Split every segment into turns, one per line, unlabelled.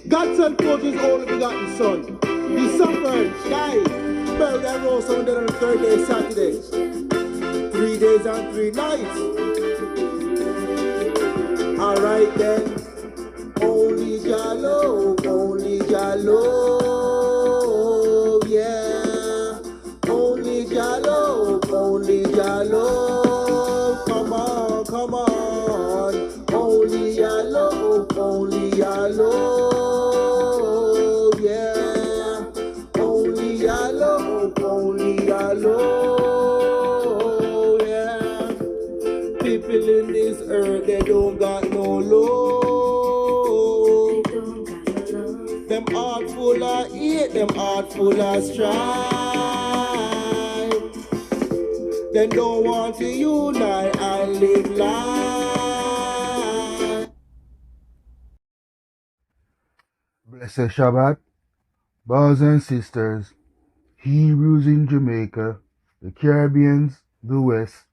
God sent forth his only begotten Son. He suffered, died, buried and rose from the dead on the third day, Saturday. 3 days and 3 nights. Alright then. Only Jalo, yeah. Only Jalo, come on, come on. Only Jalo, yeah. Only Jalo, yeah. People in this earth, they don't got no love. Them heart full of hate, them heart full of strife. They don't want to unite and live life.
Blessed Shabbat, brothers and sisters, Hebrews in Jamaica, the Caribbeans, the West,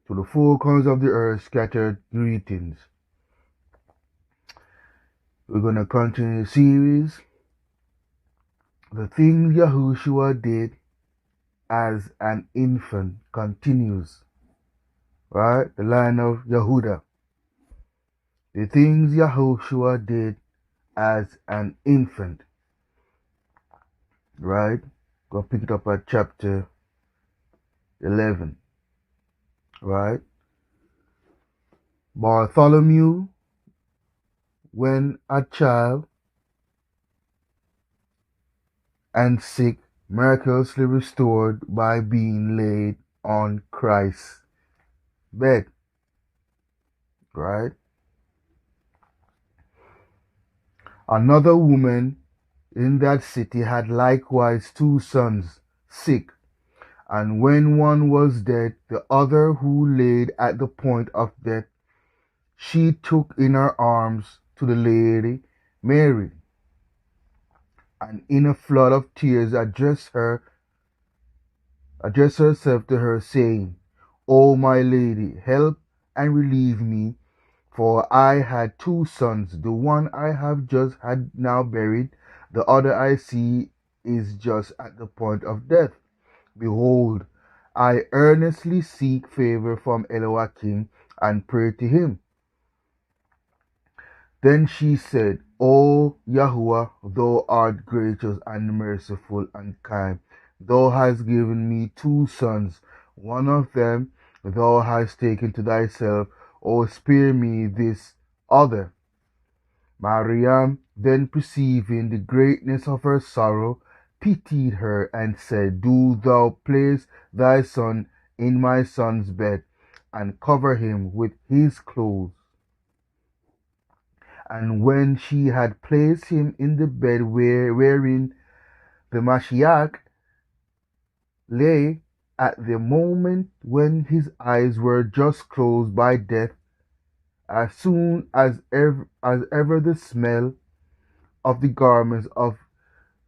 to the four corners of the earth scattered greetings. We're going to continue the series, The Things Yahushua Did as an Infant continues. Right? The line of Yahuda. The things Yahushua did as an infant. Right? Go pick it up at chapter 11. Right? Bartholomew, when a child and sick, miraculously restored by being laid on Christ's bed. Right? Another woman in that city had likewise 2 sons sick, and when one was dead, the other who laid at the point of death, she took in her arms to the lady Mary, and in a flood of tears addressed herself to her, saying, O my lady, help and relieve me, for I had 2 sons. The one I have just had now buried, the other I see is just at the point of death. Behold, I earnestly seek favor from Elohim and pray to him. Then she said, O Yahuwah, thou art gracious and merciful and kind. Thou hast given me 2 sons. One of them thou hast taken to thyself. O spare me this other. Mariam, then perceiving the greatness of her sorrow, pitied her and said, Do thou place thy son in my son's bed, and cover him with his clothes. And when she had placed him in the bed wherein the Mashiach lay, at the moment when his eyes were just closed by death, as soon as ever the smell of the garments of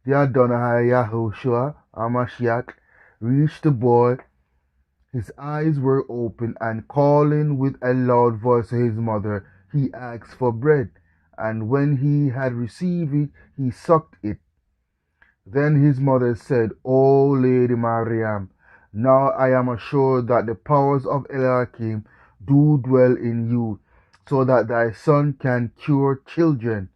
the Adonai Yahushua, our Mashiach, reached the boy, his eyes were open, and calling with a loud voice to his mother, he asked for bread. And when he had received it, he sucked it. Then his mother said, O Lady Mariam, now I am assured that the powers of Elohim do dwell in you, so that thy son can cure children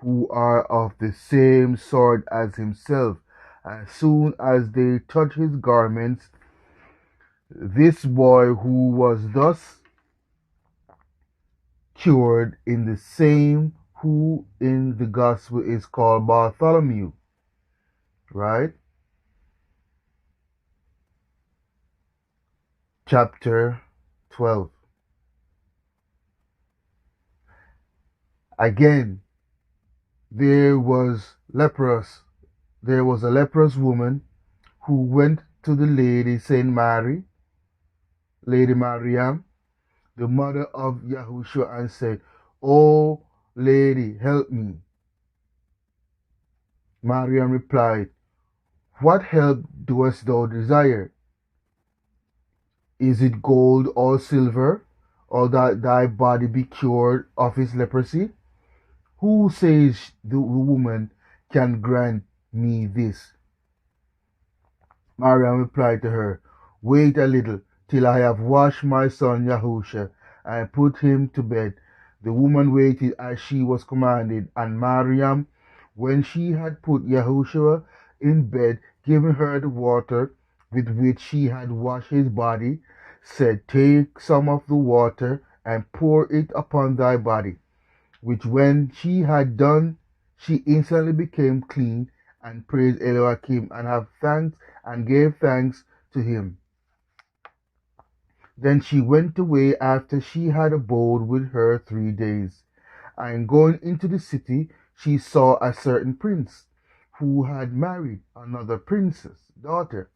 who are of the same sort as himself. As soon as they touch his garments, this boy who was thus cured in the same who in the gospel is called Bartholomew, right? Chapter 12. Again, there was a leprous woman who went to the Lady Saint Mary, Lady Mariam, the mother of Yahushua, and said, O Lady, help me. Mariam replied, What help doest thou desire? Is it gold or silver, or that thy body be cured of its leprosy? Who says the woman can grant me this? Mariam replied to her, Wait a little till I have washed my son Yahushua and put him to bed. The woman waited as she was commanded, and Mariam, when she had put Yahushua in bed, given her the water with which she had washed his body, said, Take some of the water and pour it upon thy body. Which when she had done, she instantly became clean, and praised Elohim and have thanks and gave thanks to him. Then she went away after she had abode with her 3 days. And going into the city, she saw a certain prince who had married another princess' daughter.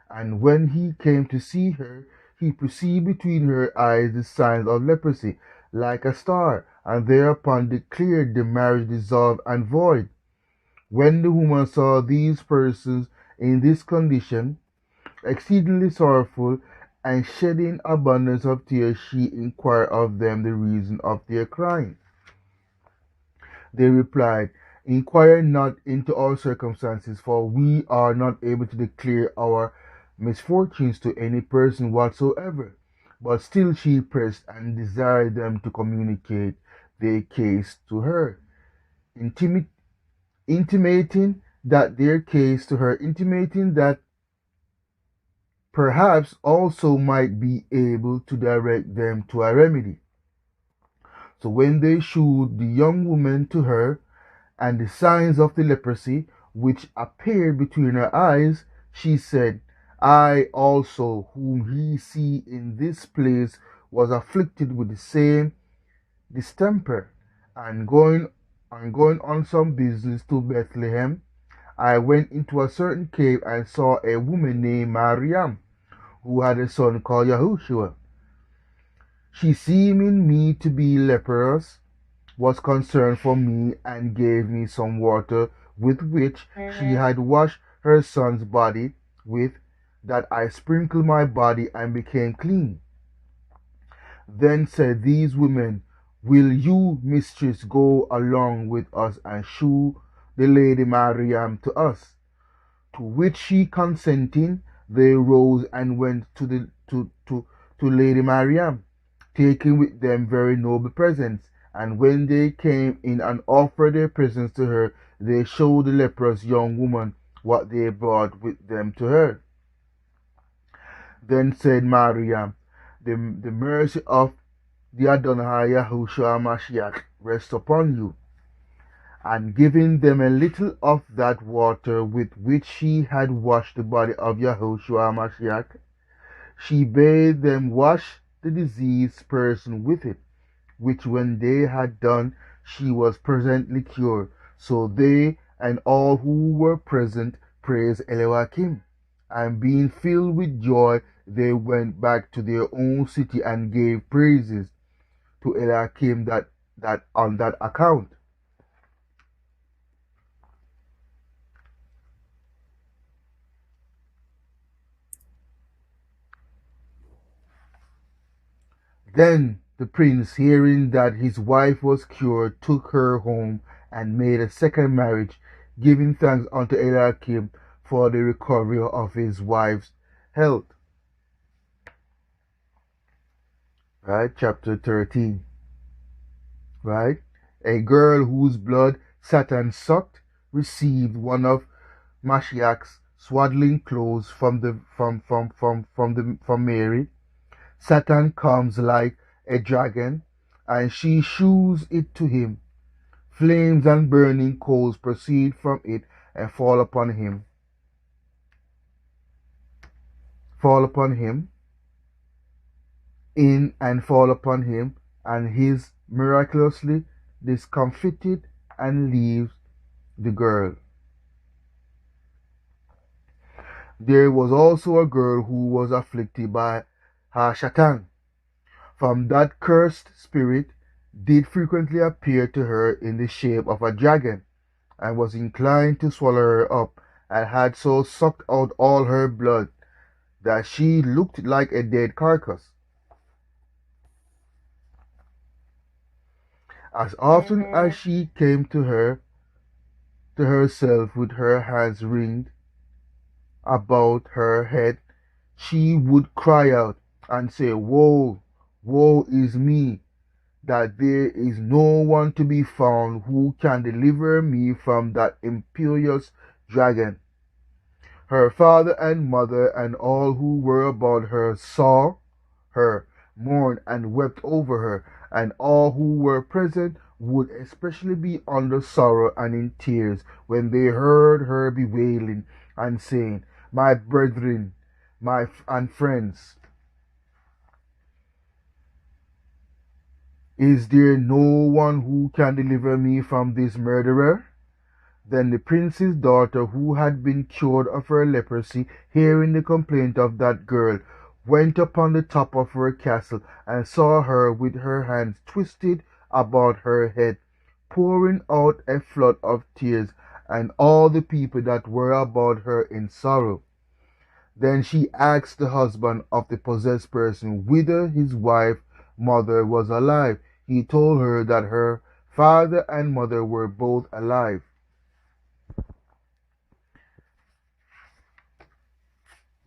And when he came to see her, he perceived between her eyes the signs of leprosy, like a star, and thereupon declared the marriage dissolved and void. When the woman saw these persons in this condition, exceedingly sorrowful, and shedding abundance of tears, she inquired of them the reason of their crying. They replied, Inquire not into our circumstances, for we are not able to declare our misfortunes to any person whatsoever. But still she pressed and desired them to communicate their case to her, intimating that perhaps also might be able to direct them to a remedy. So when they shewed the young woman to her, and the signs of the leprosy which appeared between her eyes, she said, I also, whom ye see in this place, was afflicted with the same distemper, and going on some business to Bethlehem, I went into a certain cave and saw a woman named Mariam, who had a son called Yahushua. She seeming me to be leprous, was concerned for me, and gave me some water with which she had washed her son's body with, that I sprinkled my body and became clean. Then said these women, Will you, mistress, go along with us and shew the lady Mariam to us? To which she consenting, they rose and went to Lady Mariam, taking with them very noble presents. And when they came in and offered their presents to her, they showed the leprous young woman what they brought with them to her. Then said Mariam, The mercy of the Adonai Yahushua Mashiach rest upon you. And giving them a little of that water with which she had washed the body of Yahushua Mashiach, she bade them wash the diseased person with it, which when they had done, she was presently cured. So they and all who were present praised Elohim. And being filled with joy, they went back to their own city and gave praises to Elohim that on that account. Then the prince, hearing that his wife was cured, took her home and made a second marriage, giving thanks unto Elohim for the recovery of his wife's health. Right, chapter 13. Right, a girl whose blood Satan sucked received one of Mashiach's swaddling clothes from Mary. Satan comes like a dragon, and she shews it to him. Flames and burning coals proceed from it and fall upon him, and he is miraculously discomfited and leaves the girl. There was also a girl who was afflicted by Satan. From that cursed spirit did frequently appear to her in the shape of a dragon, and was inclined to swallow her up, and had so sucked out all her blood that she looked like a dead carcass. As often as she came to herself with her hands ringed about her head, she would cry out and say, Woe, woe is me, that there is no one to be found who can deliver me from that imperious dragon. Her father and mother and all who were about her saw her, mourned and wept over her, and all who were present would especially be under sorrow and in tears when they heard her bewailing and saying, My brethren, and friends, is there no one who can deliver me from this murderer? Then the prince's daughter, who had been cured of her leprosy, hearing the complaint of that girl, went upon the top of her castle and saw her with her hands twisted about her head, pouring out a flood of tears, and all the people that were about her in sorrow. Then she asked the husband of the possessed person whether his wife mother was alive. He told her that her father and mother were both alive.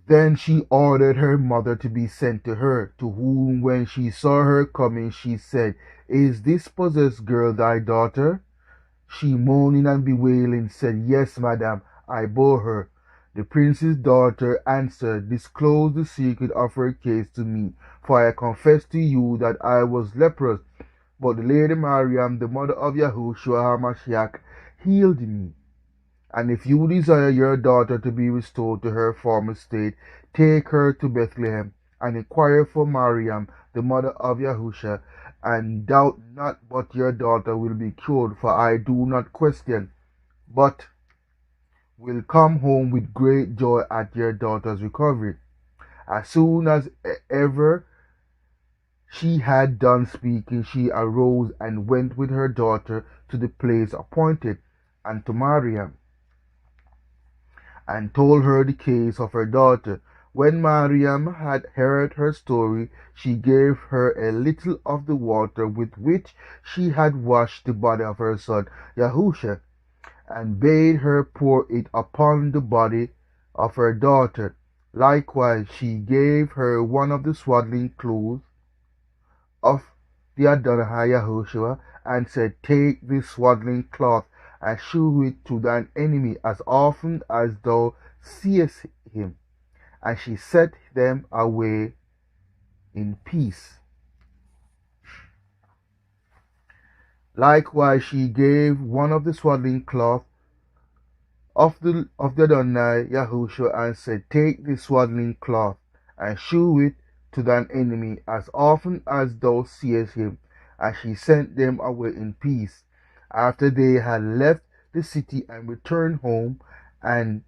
Then she ordered her mother to be sent to her, to whom when she saw her coming she said, Is this possessed girl thy daughter? She, moaning and bewailing, said, Yes, madam, I bore her. The prince's daughter answered, Disclose the secret of her case to me, for I confess to you that I was leprous, but the Lady Mariam, the mother of Yahushua Mashiach, healed me. And if you desire your daughter to be restored to her former state, take her to Bethlehem, and inquire for Mariam, the mother of Yahushua, and doubt not but your daughter will be cured, for I do not question, but will come home with great joy at your daughter's recovery. As soon as ever she had done speaking, she arose and went with her daughter to the place appointed, and to Mariam, and told her the case of her daughter. When Mariam had heard her story, she gave her a little of the water with which she had washed the body of her son Yahushua, and bade her pour it upon the body of her daughter. Likewise she gave her one of the swaddling clothes of the Adonai Yahushua, and said, Take this swaddling cloth and shew it to thine enemy as often as thou seest him. And she sent them away in peace. Likewise she gave one of the swaddling cloth of the Adonai Yahushua, and said, Take this swaddling cloth and shew it to thine enemy as often as thou seest him. And she sent them away in peace. After they had left the city and returned home, and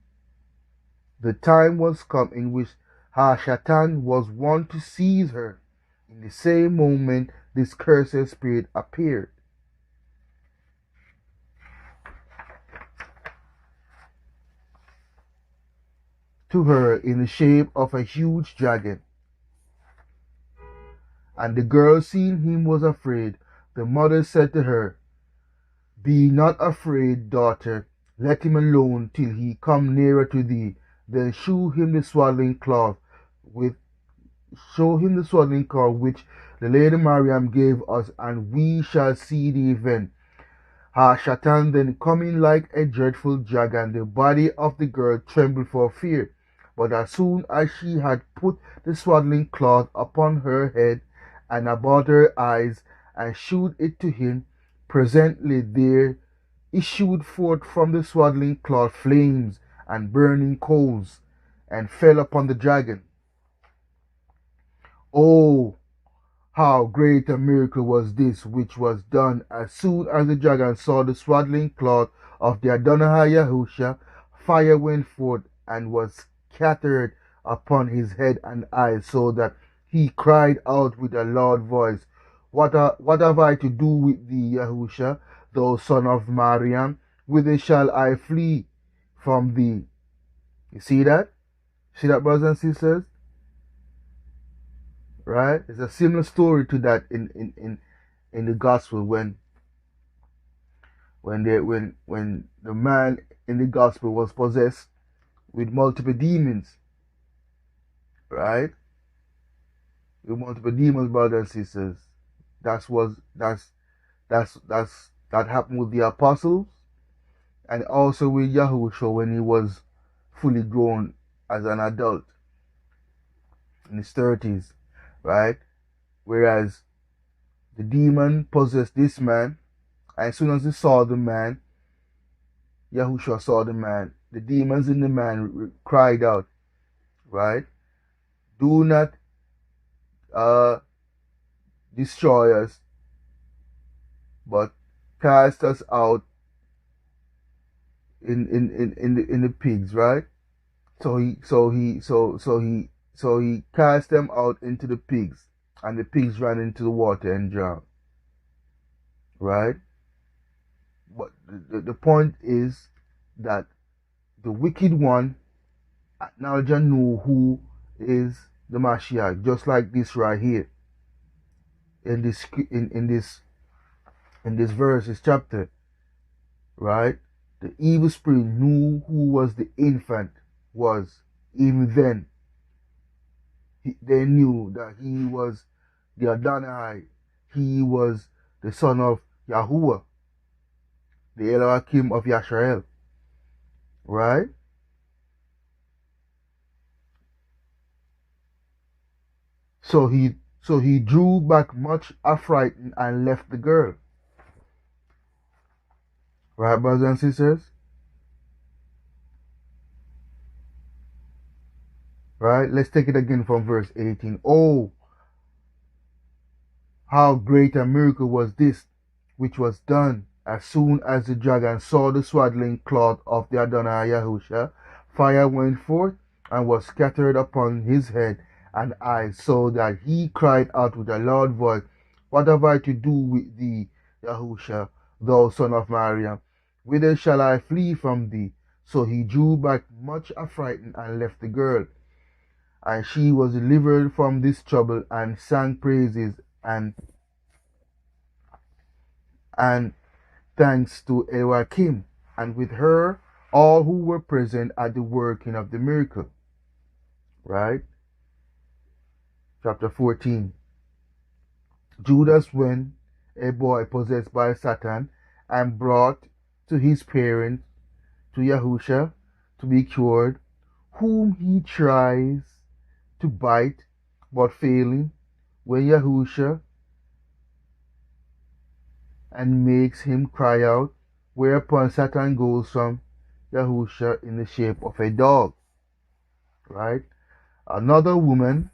the time was come in which Satan was wont to seize her, in the same moment this cursed spirit appeared to her in the shape of a huge dragon. And the girl, seeing him, was afraid. The mother said to her, Be not afraid, daughter. Let him alone till he come nearer to thee. Then show him the swaddling cloth which the Lady Mariam gave us, and we shall see the event. Satan then coming like a dreadful dragon, the body of the girl trembled for fear. But as soon as she had put the swaddling cloth upon her head and about her eyes, and shewed it to him, presently there issued forth from the swaddling cloth flames and burning coals, and fell upon the dragon. Oh, how great a miracle was this which was done as soon as the dragon saw the swaddling cloth of the Adonai Yahushua! Fire went forth and was scattered upon his head and eyes, so that he cried out with a loud voice, What have I to do with thee, Yahushua, thou son of Mariam? Whither shall I flee from thee? You see that? See that, brothers and sisters? Right? It's a similar story to that in the gospel when when the man in the gospel was possessed with multiple demons, right? With multiple demons, brothers and sisters. That happened with the apostles and also with Yahushua when he was fully grown as an adult in his 30s, right? Whereas the demon possessed this man, and as soon as he saw the man, Yahushua saw the man, the demons in the man cried out, right? Do not destroy us, but cast us out in the pigs, right? So he cast them out into the pigs, and the pigs ran into the water and drowned, right? But the point is that the wicked one acknowledged and knew who is the Mashiach, just like this right here in this verse, this chapter, right? The evil spirit knew who was the infant was. Even then, they knew that he was the Adonai. He was the son of Yahuwah, the Elohim of Yisrael, right? So he drew back much affrighted and left the girl. Right, brothers and sisters? Right? Let's take it again from verse 18. Oh, how great a miracle was this, which was done as soon as the dragon saw the swaddling cloth of the Adonai Yahushua. Fire went forth and was scattered upon his head and eyes, so that he cried out with a loud voice, What have I to do with thee, Yahushua, thou son of Maryam? Whither shall I flee from thee? So he drew back much affrighted and left the girl. And she was delivered from this trouble and sang praises and thanks to Elohim, and with her all who were present at the working of the miracle. Right? Chapter 14. Judas went, a boy possessed by Satan, and brought to his parents, to Yahushua, to be cured, whom he tries to bite, but failing, when Yahushua and makes him cry out, whereupon Satan goes from Yahushua in the shape of a dog. Right? Another woman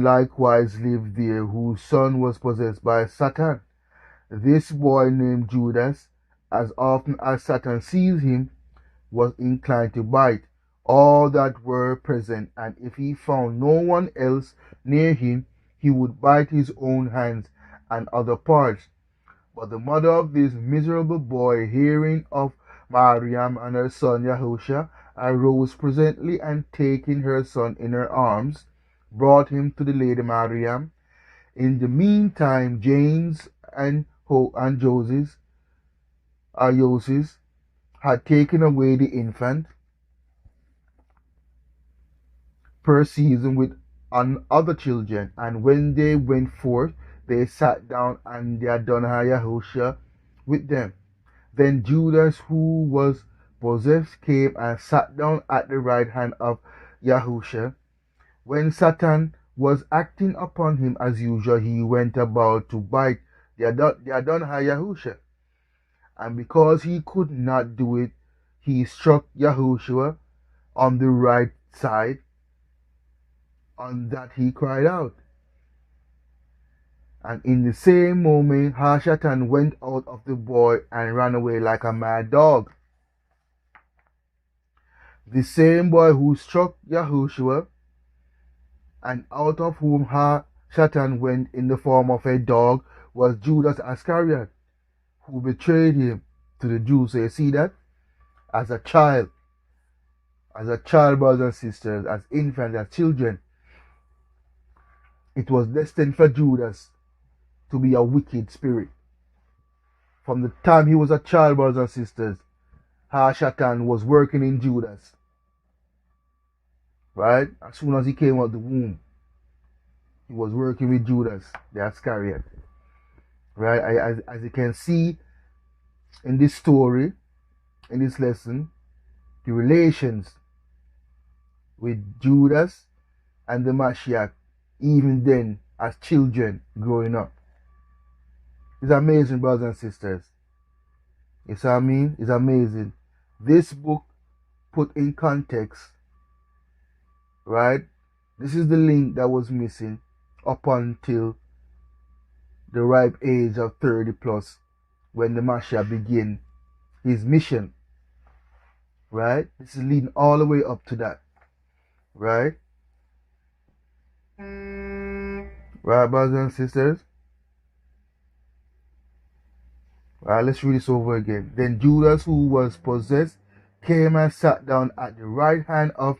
likewise lived there, whose son was possessed by Satan. This boy named Judas, as often as Satan seized him, was inclined to bite all that were present, and if he found no one else near him, he would bite his own hands and other parts. But the mother of this miserable boy, hearing of Mariam and her son Yahushua, arose presently, and taking her son in her arms, brought him to the lady Mariam. In the meantime, James and Joses had taken away the infant per season with other children, and when they went forth, they sat down, and the Adonai Yahushua with them. Then Judas, who was possessed, came and sat down at the right hand of Yahushua. When Satan was acting upon him as usual, he went about to bite the Adonai Yahushua. And because he could not do it, he struck Yahushua on the right side. On that he cried out. And in the same moment, Satan went out of the boy and ran away like a mad dog. The same boy who struck Yahushua, and out of whom Satan went in the form of a dog, was Judas Iscariot, who betrayed him to the Jews. So you see that? As a child, brothers and sisters, as infants, as children, it was destined for Judas to be a wicked spirit. From the time he was a child, brothers and sisters, Satan was working in Judas. Right? As soon as he came out the womb, he was working with Judas, the Iscariot. Right? As you can see in this story, in this lesson, the relations with Judas and the Mashiach, even then, as children growing up. It's amazing, brothers and sisters. You see what I mean? It's amazing. This book put in context, right? This is the link that was missing up until the ripe age of 30 plus, when the Mashiach began his mission. Right? This is leading all the way up to that. Right? Right, brothers and sisters? Right, let's read this over again. Then Judas, who was possessed, came and sat down at the right hand of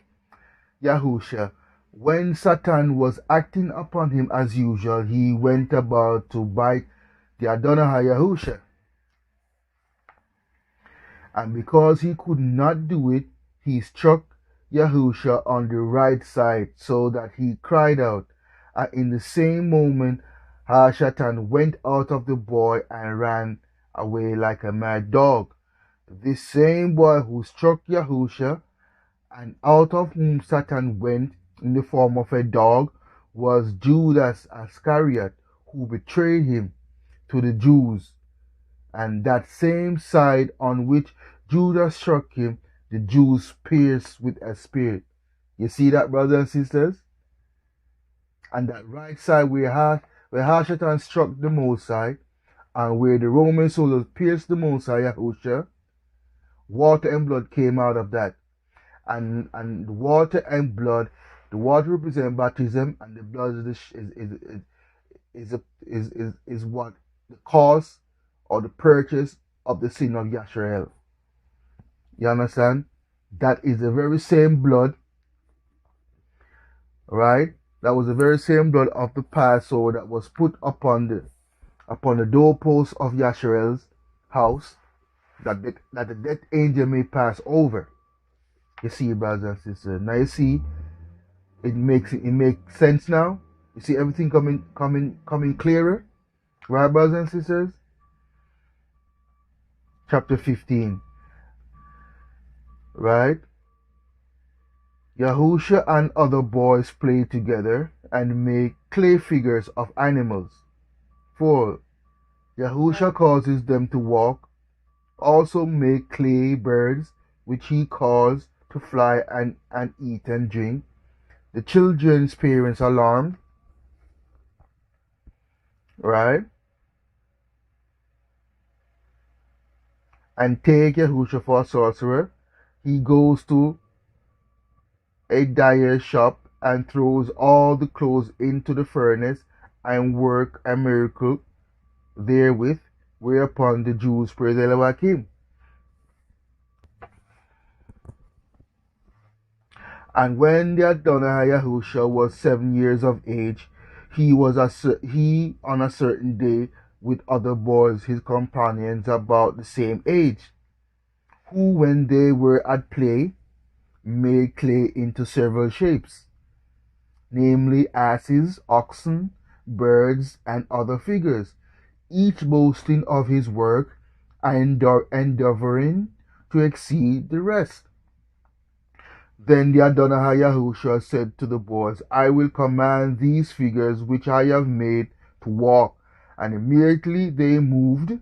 Yahushua. When Satan was acting upon him as usual, he went about to bite the Adonai Yahushua. And because he could not do it, he struck Yahushua on the right side, so that he cried out. And in the same moment, Satan went out of the boy and ran away like a mad dog. This same boy who struck Yahushua, and out of whom Satan went in the form of a dog, was Judas Iscariot, who betrayed him to the Jews. And that same side on which Judas struck him, the Jews pierced with a spear. You see that, brothers and sisters? And that right side where Satan struck the Mosai, and where the Roman soldiers pierced the Mosai, Yahushua, water and blood came out of that. And the water and blood, the water represents baptism, and the blood is what the cause or the purchase of the sin of Yashrael. You understand? That is the very same blood, right? That was the very same blood of the Passover that was put upon the doorpost of Yashrael's house, that the death angel may pass over. You see, brothers and sisters. Now you see, it makes sense now. You see everything coming clearer, right, brothers and sisters? Chapter 15. Right? Yahushua and other boys play together and make clay figures of animals. 4. Yahushua causes them to walk, also make clay birds, which he calls to fly and eat and drink. The children's parents alarmed. Right? And take Yahushua for a sorcerer. He goes to a dyer's shop and throws all the clothes into the furnace and work a miracle therewith, whereupon the Jews praise Elohim. And when the Adonai Yahushua was 7 years of age, he on a certain day with other boys, his companions about the same age, who when they were at play made clay into several shapes, namely asses, oxen, birds, and other figures, each boasting of his work and endeavoring to exceed the rest. Then the Adonai Yahushua said to the boys, I will command these figures which I have made to walk. And immediately they moved.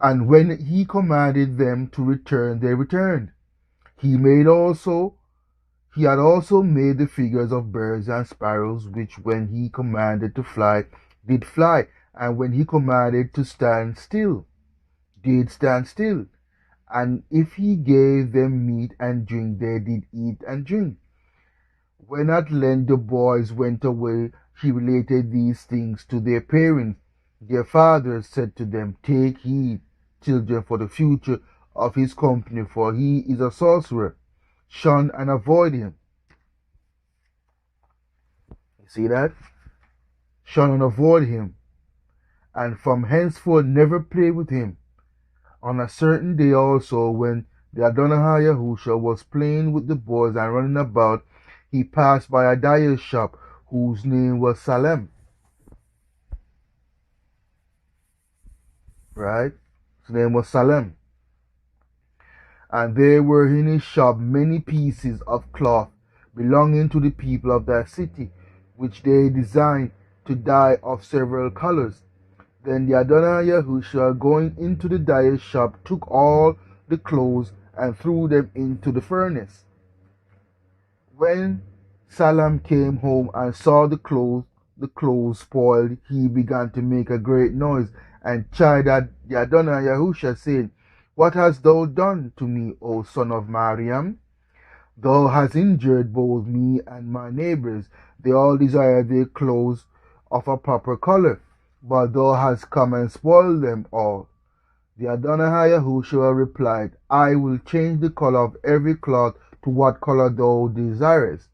And when he commanded them to return, they returned. He had also made the figures of birds and sparrows, which when he commanded to fly, did fly, and when he commanded to stand still, did stand still. And if he gave them meat and drink, they did eat and drink. When at length the boys went away, he related these things to their parents. Their fathers said to them, Take heed, children, for the future of his company, for he is a sorcerer. shun and avoid him. You see that? Shun and avoid him, and from henceforth never play with him. On a certain day also, when the Adonai Yahushua was playing with the boys and running about, he passed by a dyer's shop whose name was Salem. Right? His name was Salem. And there were in his shop many pieces of cloth belonging to the people of that city, which they designed to dye of several colors. Then the Adonai Yahushua, going into the dyer's shop, took all the clothes and threw them into the furnace. When Salam came home and saw the clothes spoiled, he began to make a great noise and chided the Adonai Yahushua, saying, "What hast thou done to me, O son of Mariam? Thou hast injured both me and my neighbors. They all desire their clothes of a proper color, but thou hast come and spoiled them all." The Adonai Yahushua replied, "I will change the color of every cloth to what color thou desirest."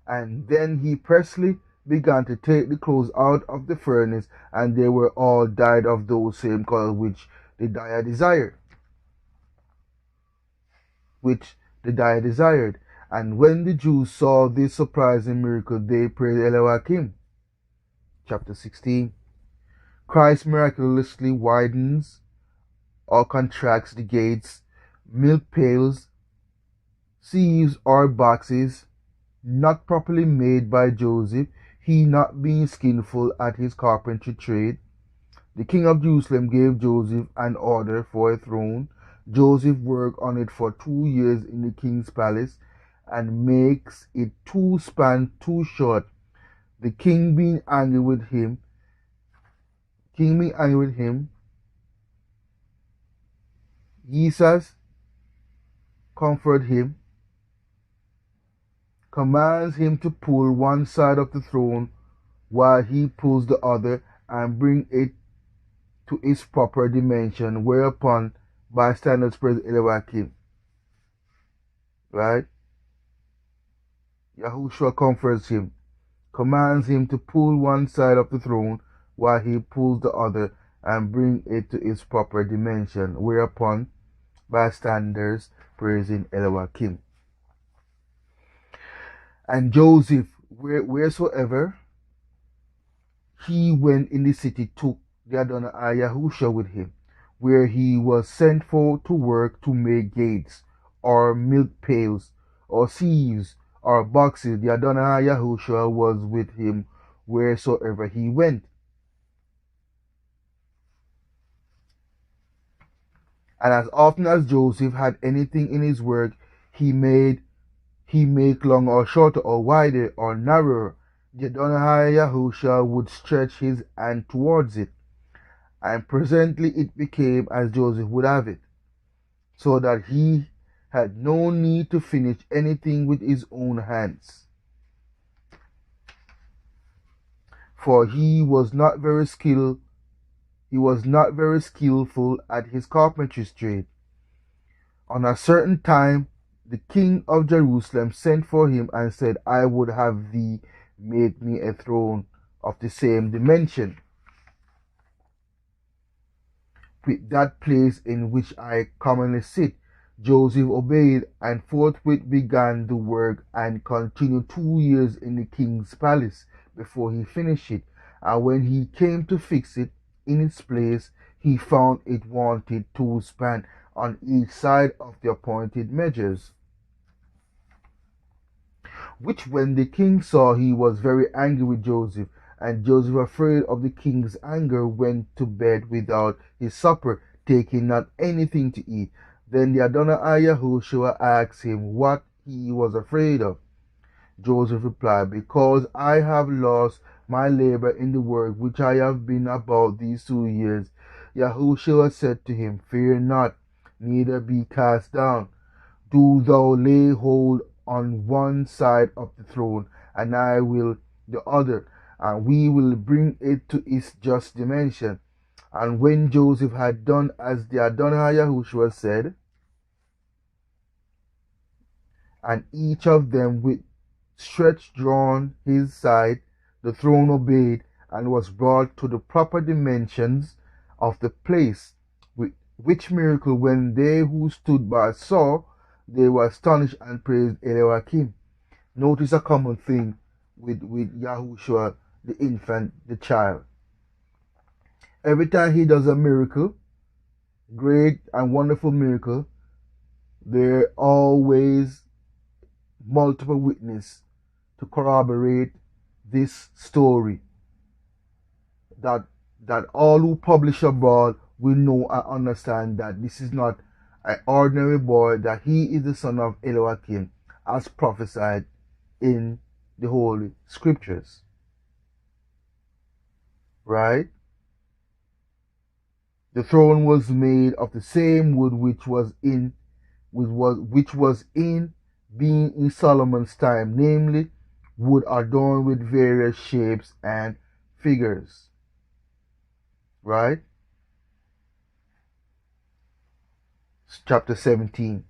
And then he presently began to take the clothes out of the furnace, and they were all dyed of those same colors which the dyer desired. And when the Jews saw this surprising miracle, they praised Elohim. Chapter 16. Christ miraculously widens or contracts the gates, milk pails, sieves or boxes, not properly made by Joseph, he not being skillful at his carpentry trade. The king of Jerusalem gave Joseph an order for a throne. Joseph worked on it for 2 years in the king's palace, and makes it 2 spans too short. The king being angry with him, Jesus comfort him, commands him to pull one side of the throne while he pulls the other, and bring it to its proper dimension, whereupon bystanders praise Elohim. Right? Yahushua comforts him, commands him to pull one side of the throne while he pulls the other, and bring it to its proper dimension, whereupon bystanders praising Elohim. And Joseph, wheresoever he went in the city, took the Adonai Yahushua with him, where he was sent for to work to make gates, or milk pails, or sieves, or boxes. The Adonai Yahushua was with him wheresoever he went. And as often as Joseph had anything in his work, he make long or shorter, or wider or narrower. The Adonai Yahushua would stretch his hand towards it, and presently it became as Joseph would have it, so that he had no need to finish anything with his own hands. For he was not very skillful at his carpentry trade. On a certain time, the king of Jerusalem sent for him and said, "I would have thee make me a throne of the same dimension with that place in which I commonly sit." Joseph obeyed, and forthwith began the work, and continued 2 years in the king's palace before he finished it. And when he came to fix it in its place, he found it wanted 2 spans on each side of the appointed measures. Which when the king saw, he was very angry with Joseph. And Joseph, afraid of the king's anger, went to bed without his supper, taking not anything to eat. Then the Adonai Yahushua asked him what he was afraid of. Joseph replied, "Because I have lost my labor in the work which I have been about these 2 years." Yahushua said to him, "Fear not, neither be cast down. Do thou lay hold on one side of the throne, and I will the other, and we will bring it to its just dimension." And when Joseph had done as the Adonai Yahushua said, and each of them with stretched drawn his side, the throne obeyed, and was brought to the proper dimensions of the place. Which miracle, when they who stood by saw, they were astonished and praised Elohim. Notice a common thing with Yahushua, the infant, the child. Every time he does a miracle, great and wonderful miracle, there are always multiple witnesses to corroborate this story. That all who publish abroad will know and understand that this is not an ordinary boy, that he is the son of Elohim, as prophesied in the Holy Scriptures. Right? The throne was made of the same wood which was in being in Solomon's time, namely wood adorned with various shapes and figures. Right? Chapter 17.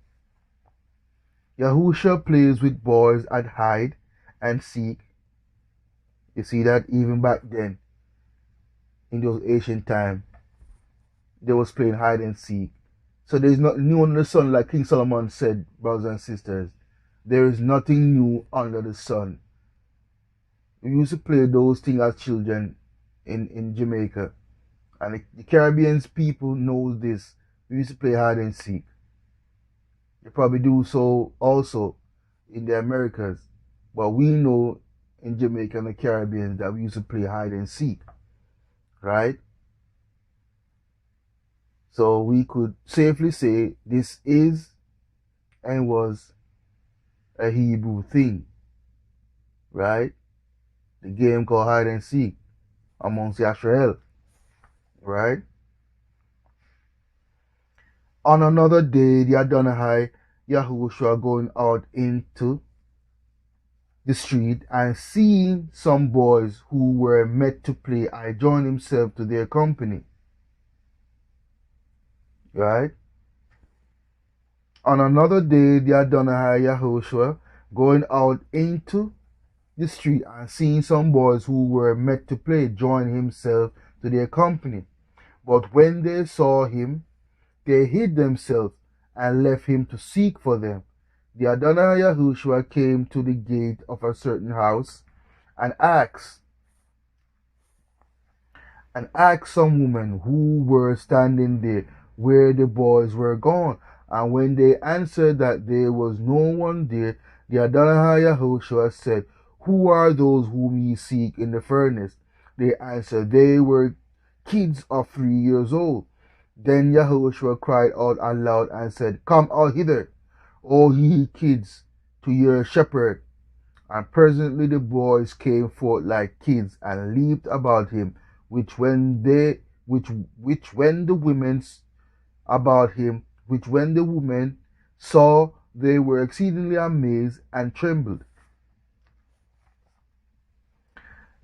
Yahushua plays with boys at hide and seek. You see that even back then, in those ancient times, they was playing hide and seek. So there is nothing new under the sun, like King Solomon said, brothers and sisters. There is nothing new under the sun. We used to play those things as children in Jamaica. And the Caribbean people know this. We used to play hide and seek. They probably do so also in the Americas. But we know in Jamaica and the Caribbean that we used to play hide and seek. Right? So we could safely say this is and was a Hebrew thing. Right? The game called hide and seek amongst Yisrael. Right? On another day, the Adonai Yahushua going out into the street and seeing some boys who were met to play, I joined himself to their company. Right? On another day, the Adonai Yahushua going out into the street and seeing some boys who were met to play, joined himself to their company. But when they saw him, they hid themselves and left him to seek for them. The Adonai Yahushua came to the gate of a certain house and asked some women who were standing there where the boys were gone. And when they answered that there was no one there, the Adonai Yahushua said, "Who are those whom ye seek in the furnace?" They answered, "They were kids of 3 years old." Then Yahushua cried out aloud and said, "Come out hither, O ye kids, to your shepherd." And presently the boys came forth like kids and leaped about him, which when the women saw, they were exceedingly amazed and trembled.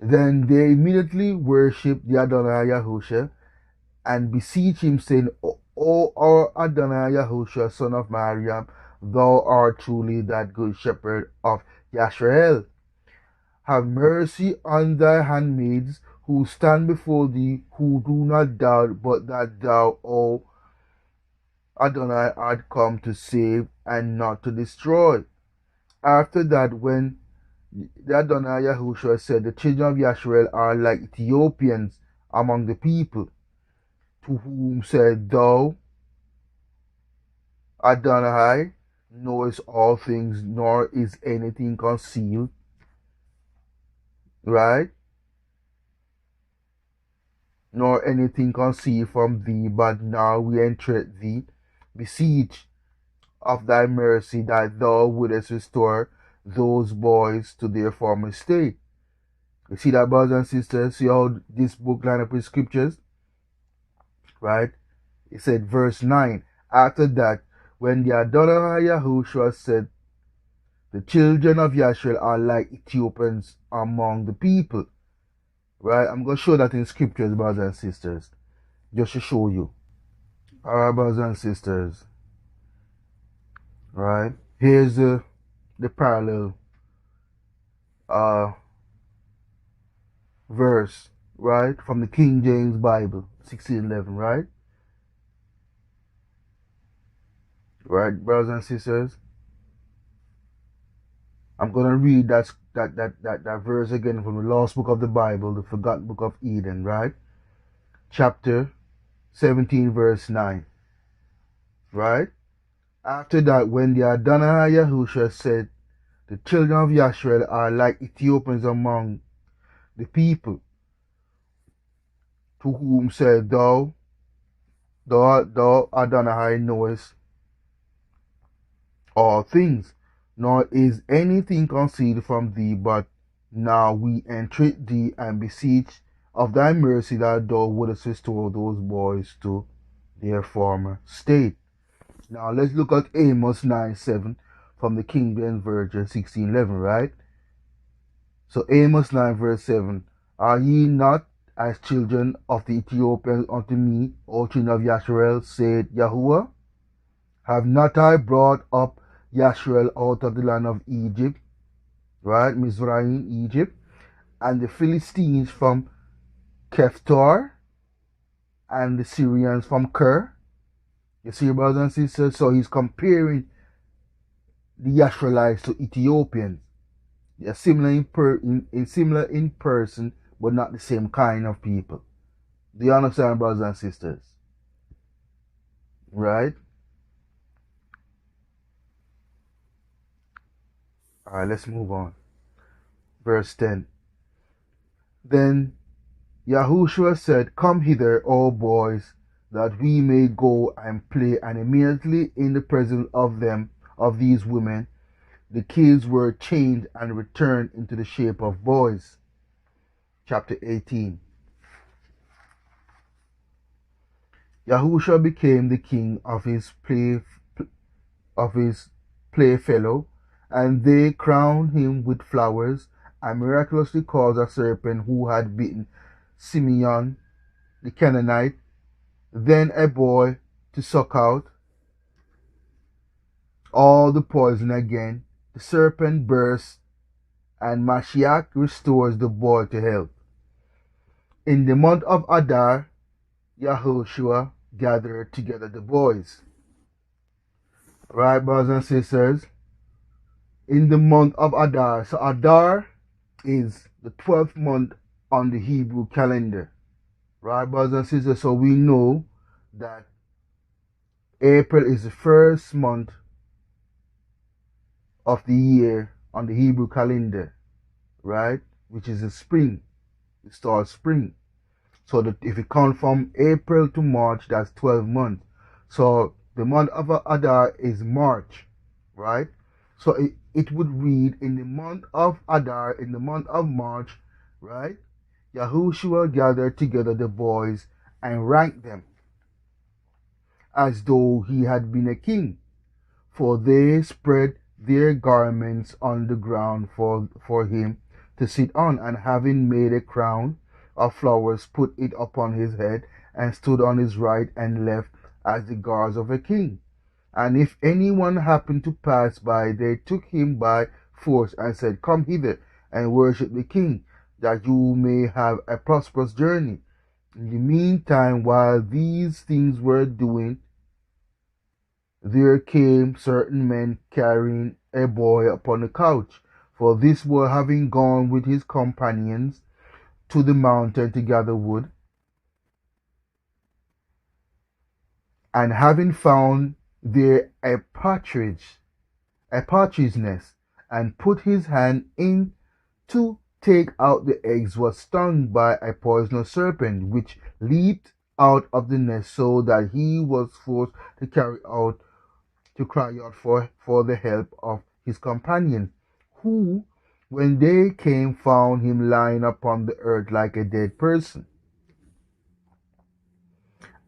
Then they immediately worshipped the Adonai Yahushua and beseech him, saying, O our Adonai Yahushua, son of Mariam, thou art truly that good shepherd of Yisrael. Have mercy on thy handmaids who stand before thee, who do not doubt, but that thou, O Adonai, art come to save and not to destroy. After that, when the Adonai Yahushua said, the children of Yisrael are like Ethiopians among the people, to whom said, Thou, Adonai, knowest all things, nor is anything concealed. Right? Nor anything concealed from thee, but now we entreat thee, beseech of thy mercy, that thou wouldest restore those boys to their former state. You see that, brothers and sisters? See how this book line up with scriptures? Right? It said, verse 9, after that, when the Adonai Yahushua said, the children of Yisrael are like Ethiopians among the people. Right? I'm going to show that in scriptures, brothers and sisters. Just to show you. Alright, brothers and sisters. Right? Here's the the parallel uh, verse, right, from the King James Bible, 1611, right? Right, brothers and sisters. I'm gonna read that verse again from the lost book of the Bible, the forgotten book of Eden, right? Chapter 17, verse 9. Right? After that, when the Adonai Yahushua said, the children of Yashrael are like Ethiopians among the people, to whom said, thou Adonai knowest all things, nor is anything concealed from thee, but now we entreat thee and beseech of thy mercy that thou wouldest restore those boys to their former state. Now let's look at Amos 9:7 from the King James Version 1611, right? So Amos 9 verse 7, are ye not as children of the Ethiopians unto me, O children of Yashrael, said Yahuwah? Have not I brought up Yashrael out of the land of Egypt, right? Mizraim, Egypt, and the Philistines from Kephtor, and the Syrians from Ker. You see, brothers and sisters, so he's comparing the Yashraelites to Ethiopians. They're similar similar in person, but not the same kind of people. Do you understand, brothers and sisters? Right? Alright, let's move on. Verse 10. Then Yahushua said, come hither, O boys, that we may go and play. And immediately in the presence of them, of these women, the kids were changed and returned into the shape of boys. Chapter 18. Yahushua became the king of his playfellow, and they crowned him with flowers, and miraculously caused a serpent who had bitten Simeon the Canaanite, then a boy, to suck out all the poison again. The serpent bursts, and Mashiach restores the boy to health. In the month of Adar, Yahushua gathered together the boys. Right, brothers and sisters? In the month of Adar. So Adar is the 12th month on the Hebrew calendar. Right, brothers and sisters? So we know that April is the first month of the year on the Hebrew calendar, right? Which is the spring. It starts spring. So that if you count from April to March, that's 12 months. So the month of Adar is March, right? So it would read in the month of Adar, in the month of March, right? Yahushua gathered together the boys and ranked them as though he had been a king, for they spread their garments on the ground for him to sit on, and having made a crown of flowers, put it upon his head, and stood on his right and left as the guards of a king. And if anyone happened to pass by, they took him by force and said, come hither and worship the king, that you may have a prosperous journey. In the meantime, while these things were doing, there came certain men carrying a boy upon a couch. For this boy, having gone with his companions to the mountain to gather wood, and having found there a partridge nest, and put his hand in to take out the eggs, was stung by a poisonous serpent, which leaped out of the nest, so that he was forced to cry out for the help of his companions, who, when they came, found him lying upon the earth like a dead person.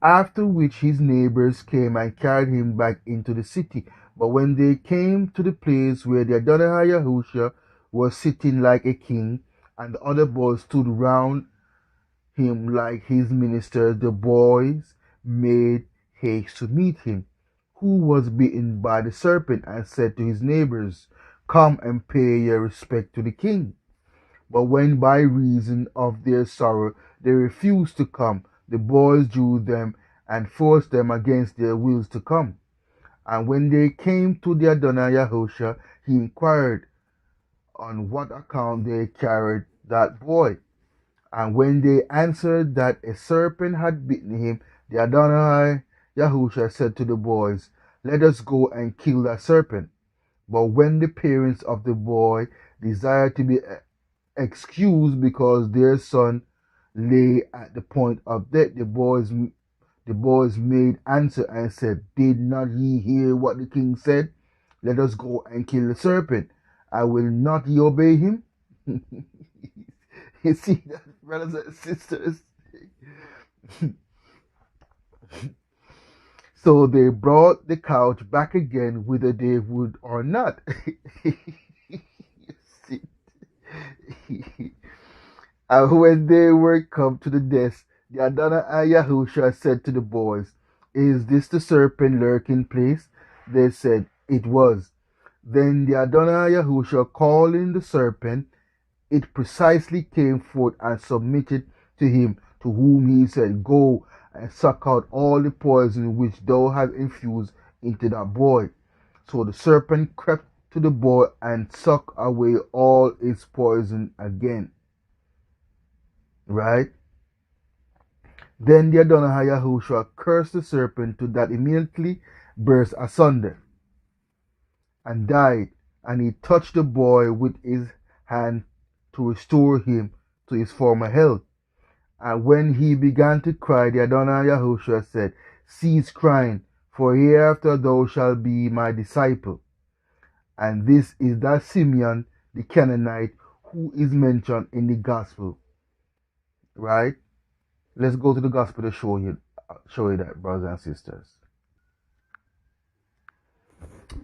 After which his neighbors came and carried him back into the city. But when they came to the place where the Adonai Yahushua was sitting like a king, and the other boys stood round him like his ministers, the boys made haste to meet him, who was bitten by the serpent, and said to his neighbors, come and pay your respect to the king. But when by reason of their sorrow they refused to come, the boys drew them and forced them against their wills to come. And when they came to the Adonai Yahushua, he inquired on what account they carried that boy. And when they answered that a serpent had bitten him, the Adonai Yahushua said to the boys, "Let us go and kill that serpent." But when the parents of the boy desired to be excused because their son lay at the point of death, the boys made answer and said, "Did not ye hear what the king said? Let us go and kill the serpent. I will not ye obey him?" You see that, brothers and sisters? So they brought the couch back again, whether they would or not. You see? And when they were come to the desk, the Adonai Yahushua said to the boys, "Is this the serpent lurking place?" They said, "It was." Then the Adonai Yahushua, calling the serpent, it precisely came forth and submitted to him, to whom he said, "Go and suck out all the poison which thou hast infused into that boy." So the serpent crept to the boy and sucked away all its poison again. Right? Then the Adonai Yahushua cursed the serpent to that immediately burst asunder and died, and he touched the boy with his hand to restore him to his former health. And when he began to cry, the Adonai Yahushua said, "Cease crying, for hereafter thou shalt be my disciple." And this is that Simeon the Canaanite who is mentioned in the gospel. Right? Let's go to the gospel to show you that, brothers and sisters.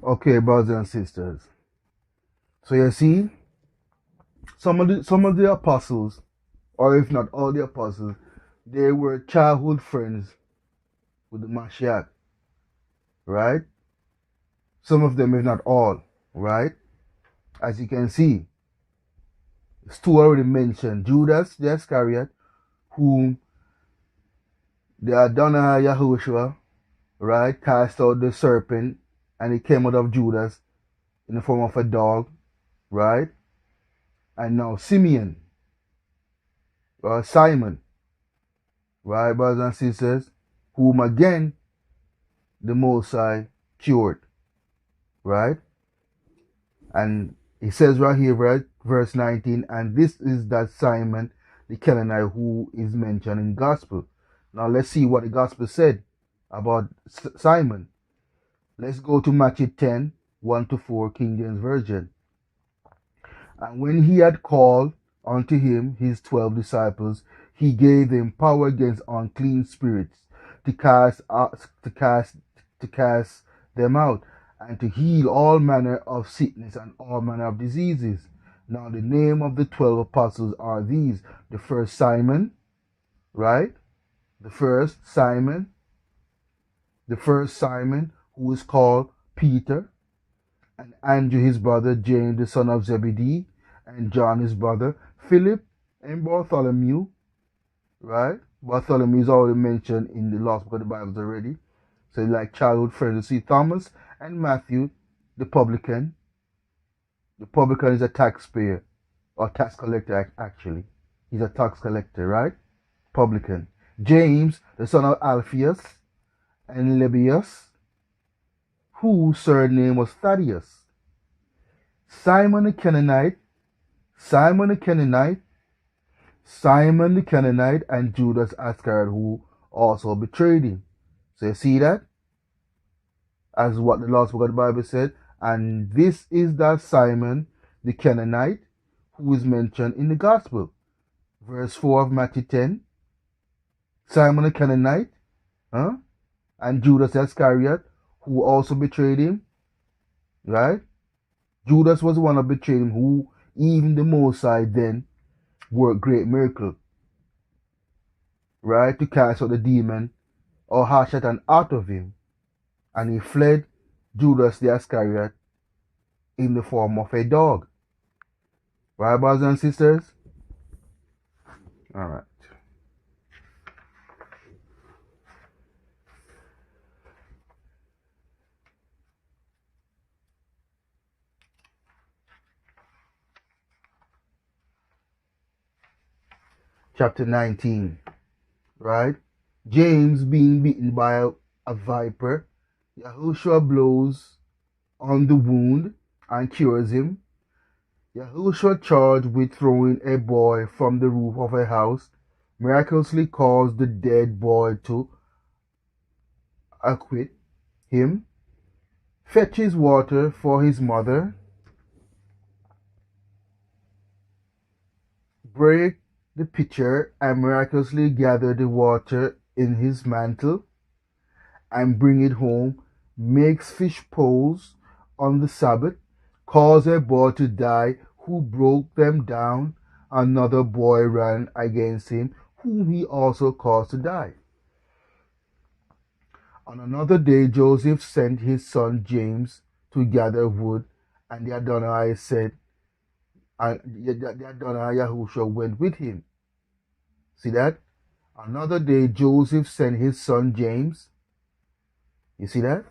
Okay, brothers and sisters. So you see, some of the apostles, or if not all the apostles, they were childhood friends with the Mashiach. Right? Some of them, if not all. Right? As you can see, it's two already mentioned. Judas the Iscariot, whom the Adonai Yahushua, right, cast out the serpent, and it came out of Judas in the form of a dog, right? And now Simeon, or Simon, right, brothers and sisters, whom again the Most High cured, right? And he says right here, right, verse 19, and this is that Simon the Canaanite who is mentioned in gospel. Now let's see what the gospel said about Simon. Let's go to Matthew 10, 1-4, King James Version. And when he had called unto him his 12 disciples, he gave them power against unclean spirits to cast them out, and to heal all manner of sickness and all manner of diseases. Now the name of the 12 apostles are these: the first Simon, right? The first Simon, who is called Peter, and Andrew his brother, James the son of Zebedee, and John his brother, Philip, and Bartholomew, right? Bartholomew is already mentioned in the last book of the Bible already. So like childhood friends. You see Thomas and Matthew, the publican. The publican is a taxpayer, or tax collector actually. He's a tax collector, right? Publican. James, the son of Alphaeus, and Lebbaeus, whose surname was Thaddeus. Simon the Canaanite, and Judas Iscariot, who also betrayed him. So you see that? As what the last book of the Bible said. And this is that Simon the Canaanite who is mentioned in the gospel. Verse 4 of Matthew 10. Simon the Canaanite, and Judas Iscariot, who also betrayed him. Right? Judas was the one that betrayed him, who even the Most High then worked great miracle. Right? To cast out the demon or Hashatan out of him. And he fled, Judas the Iscariot, in the form of a dog. Right, brothers and sisters? All right. Chapter 19. Right? James being beaten by a viper. Yahushua blows on the wound and cures him. Yahushua charged with throwing a boy from the roof of a house, miraculously caused the dead boy to acquit him, fetches water for his mother, break the pitcher and miraculously gather the water in his mantle and bring it home, makes fish poles on the Sabbath, cause a boy to die who broke them down, another boy ran against him, whom he also caused to die. On another day Joseph sent his son James to gather wood, and the Adonai said, and the Adonai Yahushua went with him. See that? Another day Joseph sent his son James. You see that?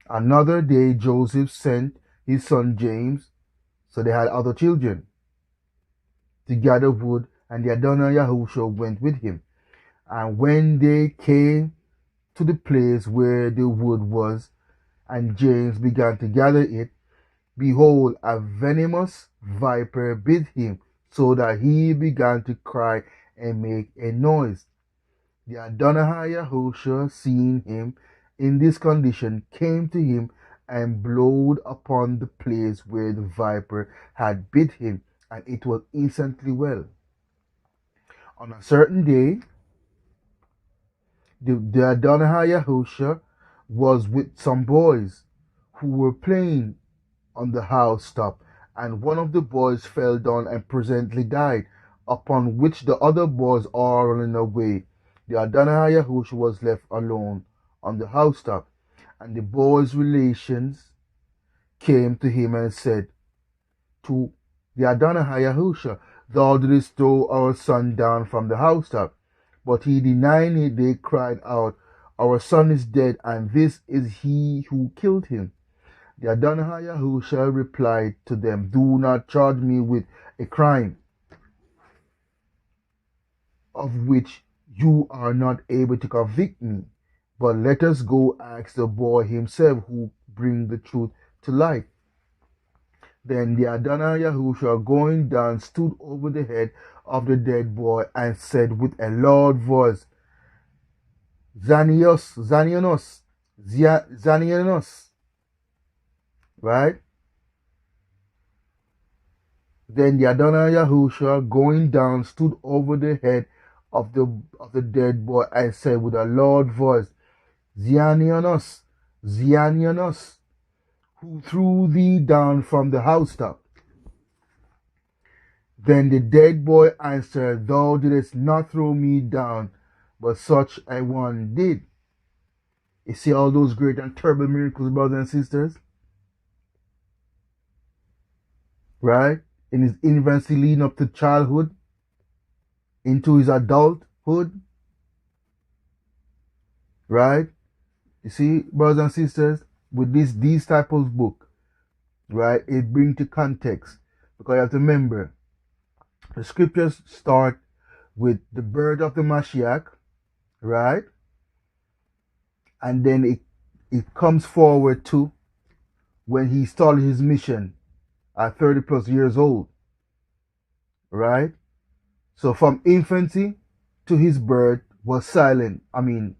Another day Joseph sent his son James, so they had other children, to gather wood, and the Adonai Yahushua went with him. And when they came to the place where the wood was, and James began to gather it, behold, a venomous viper bit him, so that he began to cry and make a noise. The Adonai Yahushua, seeing him in this condition, came to him and blowed upon the place where the viper had bit him, and it was instantly well. On a certain day, the Adonai Yahushua was with some boys who were playing on the housetop, and one of the boys fell down and presently died, upon which the other boys all running away. The Adonai Yahushua was left alone on the housetop, and the boy's relations came to him and said to the Adonai Yahushua, Thou didst throw our son down from the housetop. But he denied it. They cried out, Our son is dead, and this is he who killed him. The Adonai Yahushua replied to them, Do not charge me with a crime of which you are not able to convict me, but let us go ask the boy himself who bring the truth to light. Then the Adonai Yahushua, going down, stood over the head of the dead boy and said with a loud voice, Zanios, Zanionos, Zanionos. Right? Then the Adonai Yahushua, going down, stood over the head of the dead boy and said with a loud voice, Zianionos, Zianionos, who threw thee down from the housetop? Then the dead boy answered, Thou didst not throw me down, but such a one did. You see all those great and terrible miracles, brothers and sisters? Right? In his infancy leading up to childhood, into his adulthood. Right? You see, brothers and sisters, with these type of book, right, it brings to context. Because you have to remember, the scriptures start with the birth of the Mashiach, right? And then it comes forward to when he started his mission at 30 plus years old, right? So from infancy to his birth was silent. I mean,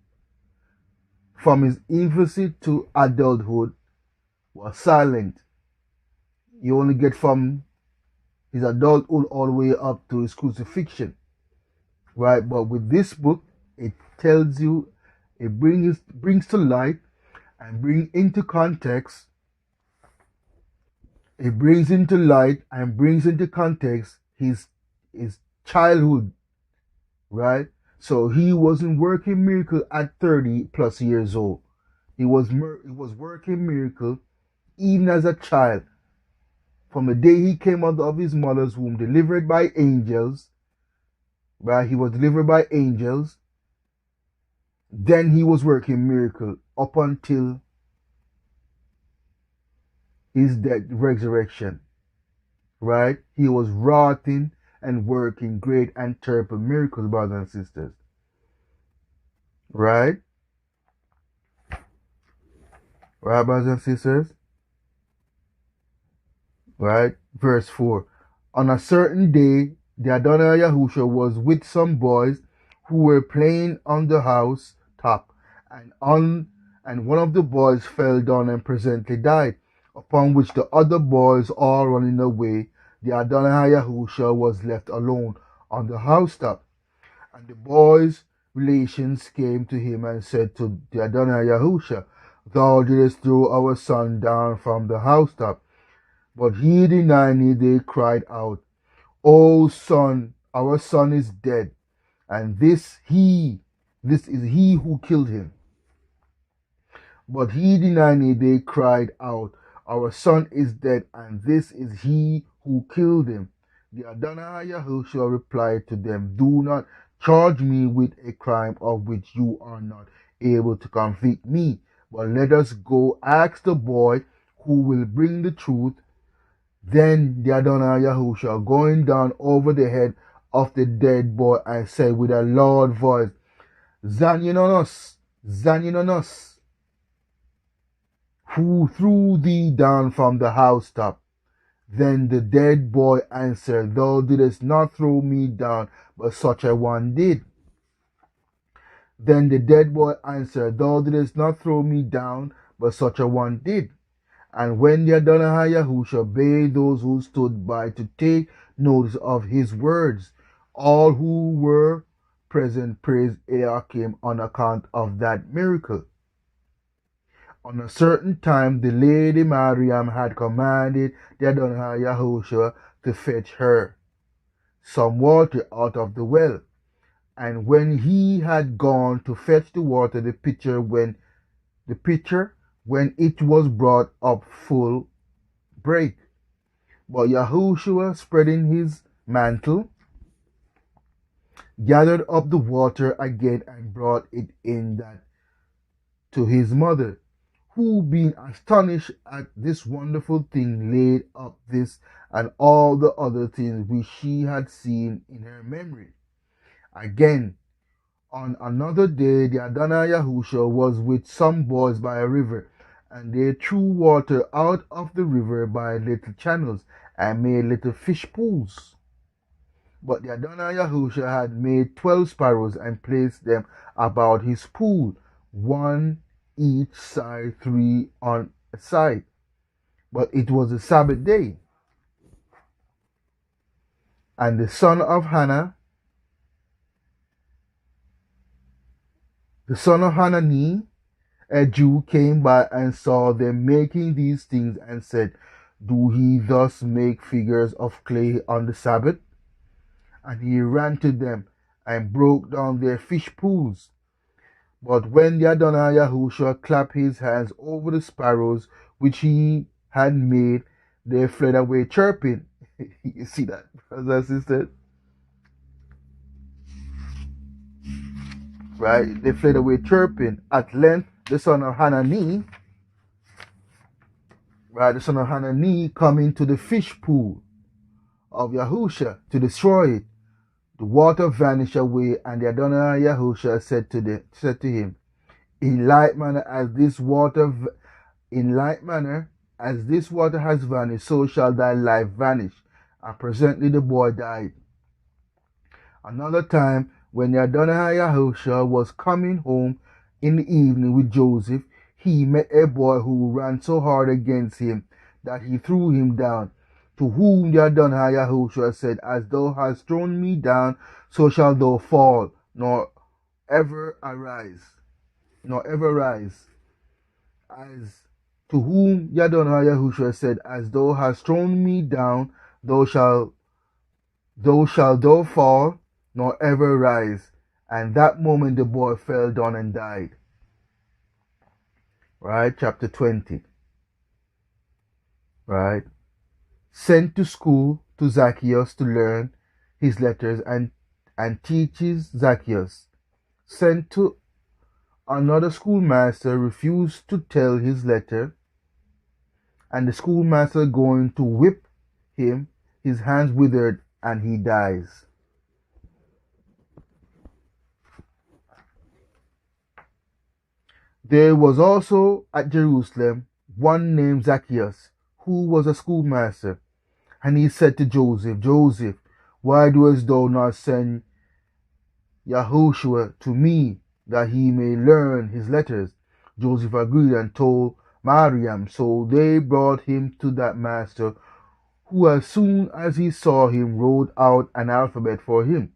from his infancy to adulthood was silent. You only get from his adulthood all the way up to his crucifixion, right? But with this book, it tells you, it brings to light and bring into context. It brings into light and brings into context his childhood, right? So he wasn't working miracle at 30 plus years old. He was working miracle even as a child. From the day he came out of his mother's womb, delivered by angels, right? He was delivered by angels. Then he was working miracle up until his death, resurrection, right? He was wroughing and working great and terrible miracles, brothers and sisters, right? Right, brothers and sisters, right? Verse 4. On a certain day, the Adonai Yahushua was with some boys who were playing on the house top, and one of the boys fell down and presently died. Upon which the other boys all running away, the Adonai Yahushua was left alone on the housetop. And the boys' relations came to him and said to the Adonai Yahushua, Thou didst throw our son down from the housetop. But he denied it. They cried out, O son, our son is dead, and this is he who killed him. But he denied it. They cried out, Our son is dead, and this is he who killed him. The Adonai Yahushua replied to them, Do not charge me with a crime of which you are not able to convict me, but let us go ask the boy who will bring the truth. Then the Adonai Yahushua, going down over the head of the dead boy, and said with a loud voice, Zanyin on us, Zanyin on us, who threw thee down from the housetop? Then the dead boy answered, Thou didst not throw me down, but such a one did. Then the dead boy answered, Thou didst not throw me down, but such a one did. And when the Adonai Yahushua bade those who stood by to take notice of his words, all who were present praised Eliakim on account of that miracle. On a certain time, the lady Mariam had commanded the Adonai Yahushua to fetch her some water out of the well. And when he had gone to fetch the water, the pitcher, when it was brought up full, break. But Yahushua, spreading his mantle, gathered up the water again and brought it in that to his mother, who, being astonished at this wonderful thing, laid up this and all the other things which she had seen in her memory. Again, on another day, the Adonai Yahushua was with some boys by a river, and they threw water out of the river by little channels and made little fish pools. But the Adonai Yahushua had made 12 sparrows and placed them about his pool, one each side, 3 on a side. But it was a Sabbath day. And the son of Hanani, a Jew, came by and saw them making these things and said, Do he thus make figures of clay on the Sabbath? And he ran to them and broke down their fish pools. But when the Adonai Yahushua clapped his hands over the sparrows which he had made, they fled away chirping. You see that, brothers and sisters? Right? They fled away chirping. At length, the son of Hanani, coming to the fish pool of Yahushua to destroy it, the water vanished away, and the Adonai Yahushua said to him, In like manner as this water has vanished, so shall thy life vanish. And presently the boy died. Another time, when the Adonai Yahushua was coming home in the evening with Joseph, he met a boy who ran so hard against him that he threw him down. To whom the Adonai Yahushua said, As thou hast thrown me down, so shalt thou fall, nor ever rise. As to whom the Adonai Yahushua said, As thou hast thrown me down, thou shalt fall, nor ever rise. And that moment the boy fell down and died. right? Chapter 20, right? Sent to school to Zacchaeus to learn his letters and teaches Zacchaeus. Sent to another schoolmaster, refused to tell his letter, and the schoolmaster going to whip him, his hands withered, and he dies. There was also at Jerusalem one named Zacchaeus, who was a schoolmaster, and he said to Joseph, Joseph, why doest thou not send Yahushua to me, that he may learn his letters? Joseph agreed and told Mariam. So they brought him to that master, who as soon as he saw him wrote out an alphabet for him.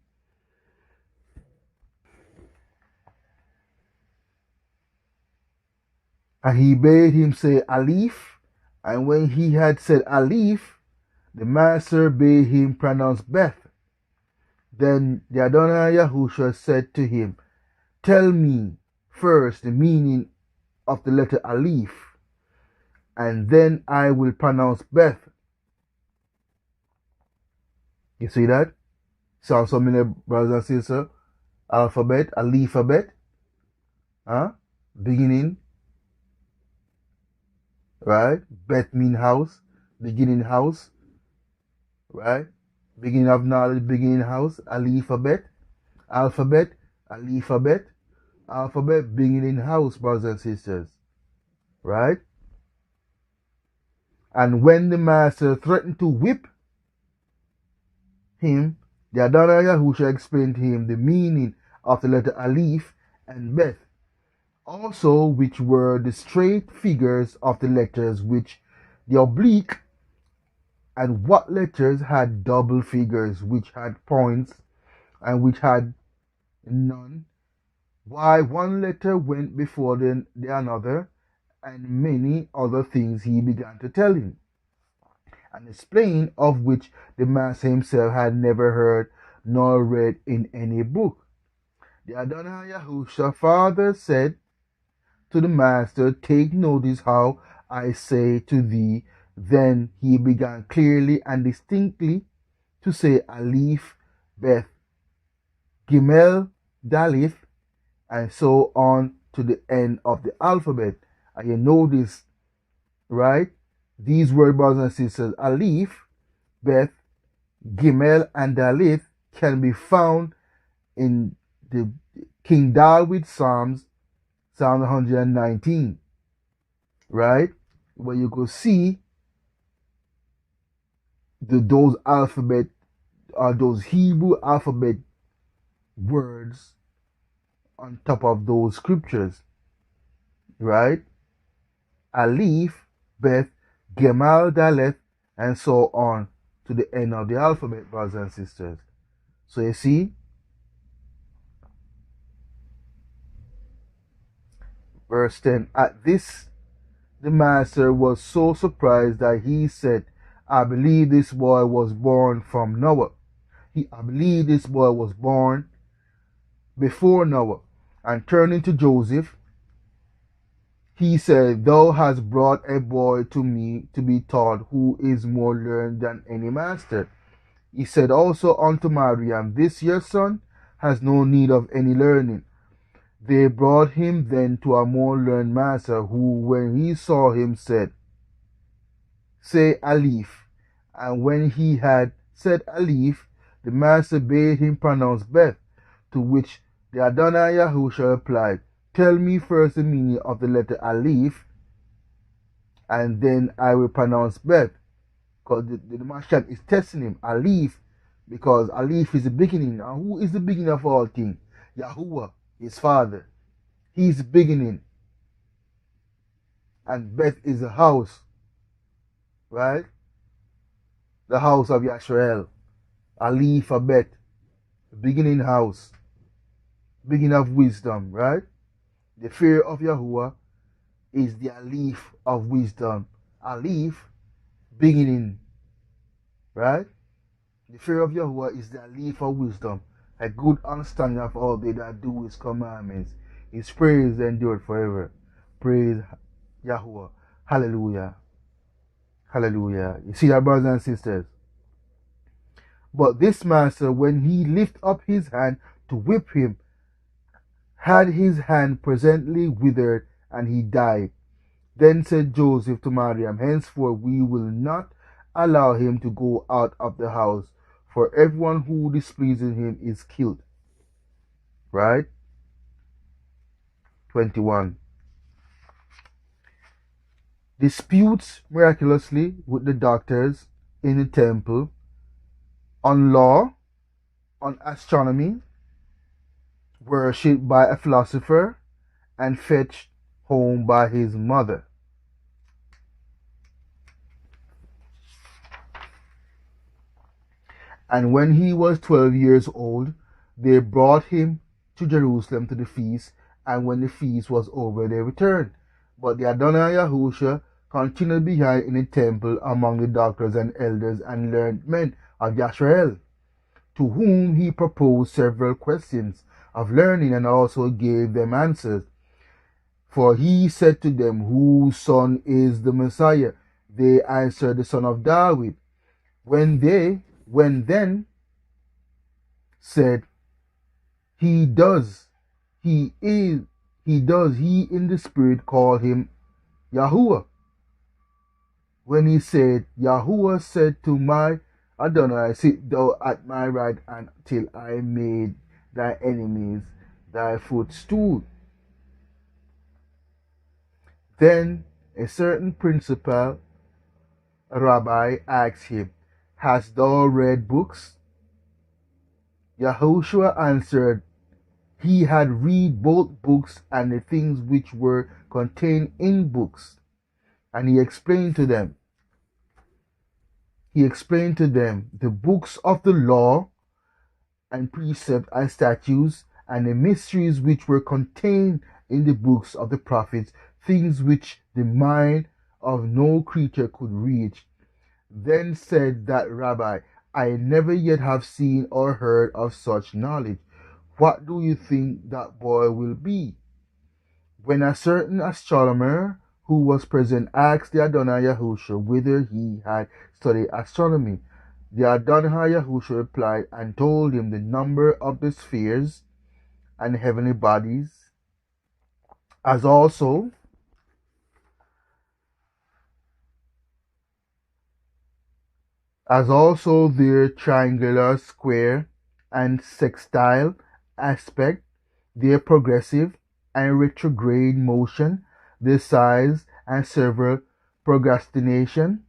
And he bade him say Aleph, and when he had said Aleph, the master bade him pronounce Beth. Then the Adonai Yahushua said to him, tell me first the meaning of the letter Aleph, and then I will pronounce Beth. You see that? Sounds so many brothers and sisters. Alphabet, Alephabet, beginning, right? Beth mean house, beginning house, right? Beginning of knowledge, beginning house, alphabet, alphabet, alphabet, alphabet, beginning house, brothers and sisters, right? And when the master threatened to whip him, the Adonai Yahushua explained to him the meaning of the letter Aleph and Beth, also which were the straight figures of the letters, which the oblique, and what letters had double figures, which had points, and which had none, why one letter went before the another, and many other things he began to tell him, and explain, of which the master himself had never heard nor read in any book. The Adonai Yahushua father said to the master, take notice how I say to thee. Then he began clearly and distinctly to say Aleph, Beth, Gimel, Dalith, and so on to the end of the alphabet. And you notice, right? These words, brothers and sisters, Aleph, Beth, Gimel, and Dalith can be found in the King David Psalm 119, right? Where you could see those alphabet or those Hebrew alphabet words on top of those scriptures, right? Aleph, Beth, Gemal, Daleth, and so on to the end of the alphabet, brothers and sisters. So you see, verse 10, at this the master was so surprised that he said, I believe this boy was born from Noah. I believe this boy was born before Noah. And turning to Joseph, he said, thou hast brought a boy to me to be taught, who is more learned than any master. He said also unto Mariam, this your son has no need of any learning. They brought him then to a more learned master, who, when he saw him, said, say Aleph. And when he had said Aleph, the master bade him pronounce Beth, to which the Adonai Yahushua replied, tell me first the meaning of the letter Aleph, and then I will pronounce Beth. Because the Mashiach is testing him, Aleph, because Aleph is the beginning. And who is the beginning of all things? Yahuwah, his father. He's the beginning. And Beth is the house, right? The house of Yashrael. Aleph, Beth, the beginning house, beginning of wisdom, right? The fear of Yahuwah is the Aleph of wisdom. Aleph, beginning, right? The fear of Yahuwah is the Aleph of wisdom, a good understanding of all they that do his commandments. His praise endured forever. Praise Yahuwah. Hallelujah. Hallelujah. You see that, brothers and sisters? But this master, when he lifted up his hand to whip him, had his hand presently withered, and he died. Then said Joseph to Mariam, henceforth we will not allow him to go out of the house, for everyone who displeases him is killed. Right? 21. Disputes miraculously with the doctors in the temple on law, on astronomy, worshipped by a philosopher, and fetched home by his mother. And when he was 12 years old, they brought him to Jerusalem to the feast, and when the feast was over, they returned. But the Adonai Yahushua continued behind in the temple among the doctors and elders and learned men of Yisrael, to whom he proposed several questions of learning, and also gave them answers. For he said to them, whose son is the Messiah? They answered, the son of David. When then said, he in the spirit call him Yahuwah. When he said, Yahuwah said to my Adonai, sit thou at my right hand till I made thy enemies thy footstool. Then a certain principal rabbi asked him, hast thou read books? Yahushua answered, he had read both books and the things which were contained in books. And he explained to them the books of the law and precept and statutes, and the mysteries which were contained in the books of the prophets, things which the mind of no creature could reach. Then said that rabbi, I never yet have seen or heard of such knowledge. What do you think that boy will be? When a certain astronomer who was present asked the Adonai Yahushua whether he had studied astronomy, the Adonai Yahushua replied and told him the number of the spheres and heavenly bodies, as also their triangular, square, and sextile aspect, their progressive and retrograde motion, their size and several prognostication,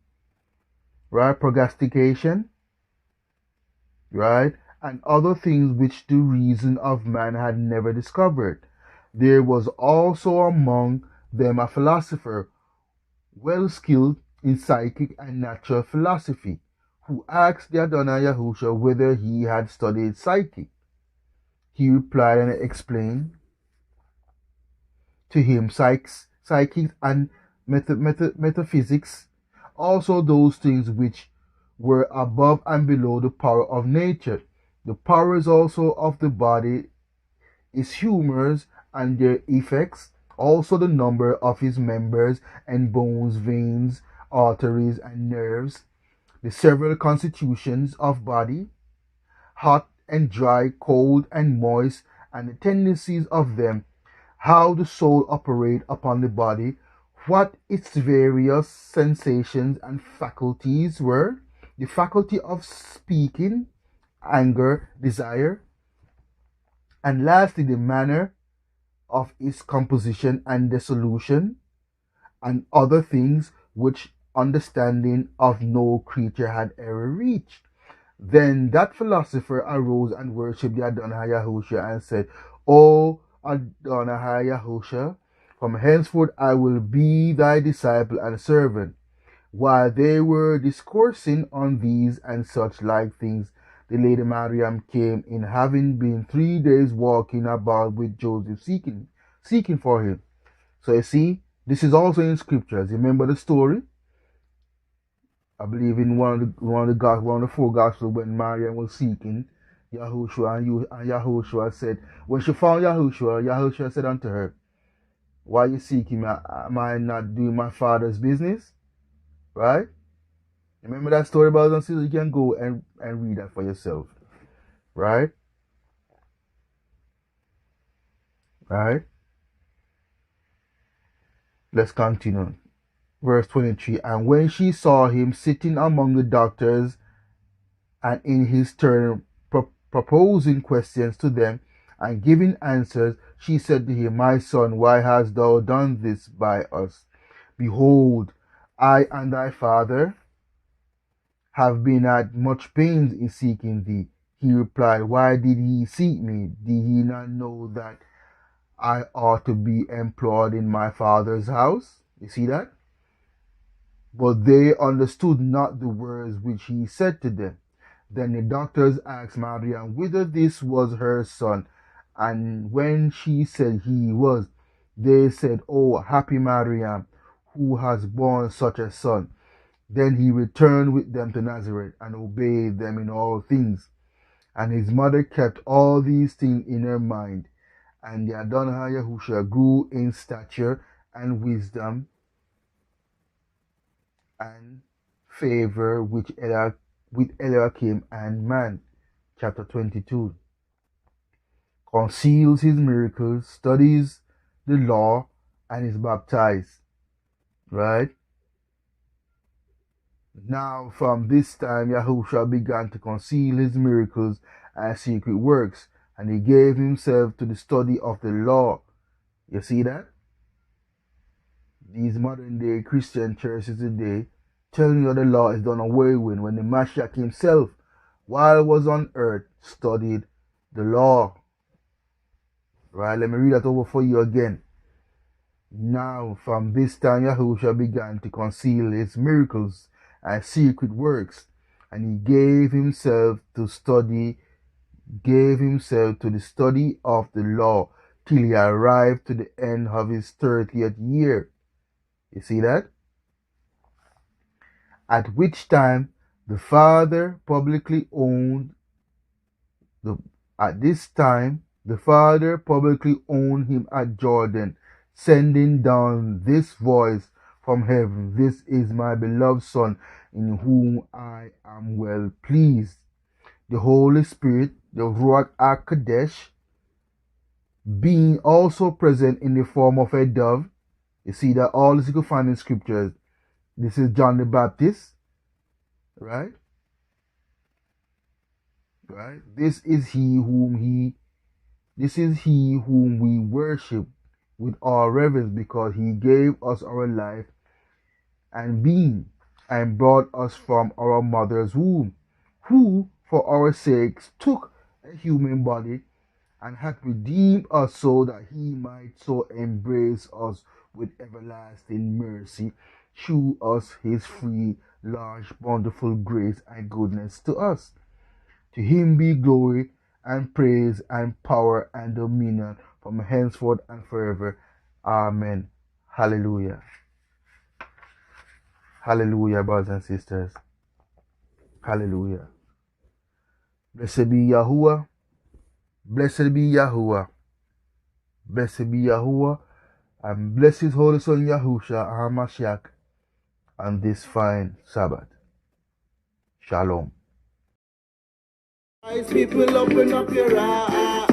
right, and other things which the reason of man had never discovered. There was also among them a philosopher, well skilled in psychic and natural philosophy, who asked the Adonai Yahushua whether he had studied psychic. He replied and explained to him psychic and metaphysics, also those things which were above and below the power of nature. The powers also of the body, its humors and their effects, also the number of his members and bones, veins, arteries, and nerves, the several constitutions of body, hot and dry, cold and moist, and the tendencies of them, how the soul operates upon the body, what its various sensations and faculties were, the faculty of speaking, anger, desire, and lastly the manner of its composition and dissolution, and other things which understanding of no creature had ever reached. Then that philosopher arose and worshipped the Adonai Yahushua and said, O Adonai Yahushua, from henceforth I will be thy disciple and servant. While they were discoursing on these and such like things, the lady Mariam came in, having been 3 days walking about with Joseph, seeking for him. So you see, this is also in scriptures. Remember the story? I believe in one of the four gospels, when Mariam was seeking Yahushua, and Yahushua said, when she found Yahushua, Yahushua said unto her, Why you seeking me? Am I not doing my father's business? Right? Remember that story, brothers and sisters? You can go and read that for yourself. Right? Right? Let's continue. Verse 23. And when she saw him sitting among the doctors and in his turn proposing questions to them and giving answers, she said to him, My son, why hast thou done this by us? Behold, I and thy father have been at much pains in seeking thee. He replied, Why did he seek me? Did he not know that I ought to be employed in my father's house? You see that? But they understood not the words which he said to them. Then the doctors asked Mariam whether this was her son. And when she said he was, they said, Oh, happy Mariam, who has borne such a son. Then he returned with them to Nazareth and obeyed them in all things. And his mother kept all these things in her mind. And the Adonai Yahushua grew in stature and wisdom and favor with Eliakim and man. Chapter 22. Conceals his miracles, studies the law, and is baptized. Right? Now from this time Yahushua began to conceal his miracles and secret works, and he gave himself to the study of the law. You see that? These modern day Christian churches today telling you the law is done away with, when the Mashiach himself, while was on earth, studied the law. Right? Let me read that over for you again. Now from this time Yahushua began to conceal his miracles and secret works, and he gave himself to the study of the law till he arrived to the end of his 30th year. You see that? At which time the Father publicly owned him at Jordan, sending down this voice from heaven, This is my beloved Son, in whom I am well pleased. The Holy Spirit, the Ruach HaKodesh, being also present in the form of a dove. You see that all this you can find in scriptures. This is John the Baptist, right? Right? This is he whom we worship with all reverence, because he gave us our life and being, and brought us from our mother's womb, who for our sakes took a human body and hath redeemed us, so that he might so embrace us with everlasting mercy, shew us his free, large, bountiful grace and goodness to us. To him be glory and praise and power and dominion from henceforth and forever. Amen. Hallelujah. Hallelujah, brothers and sisters. Hallelujah. Blessed be Yahuwah. Blessed be Yahuwah. Blessed be Yahuwah. And bless his holy son Yahushua our Mashiach on this fine Sabbath. Shalom.
Eyes, people, open up your eyes.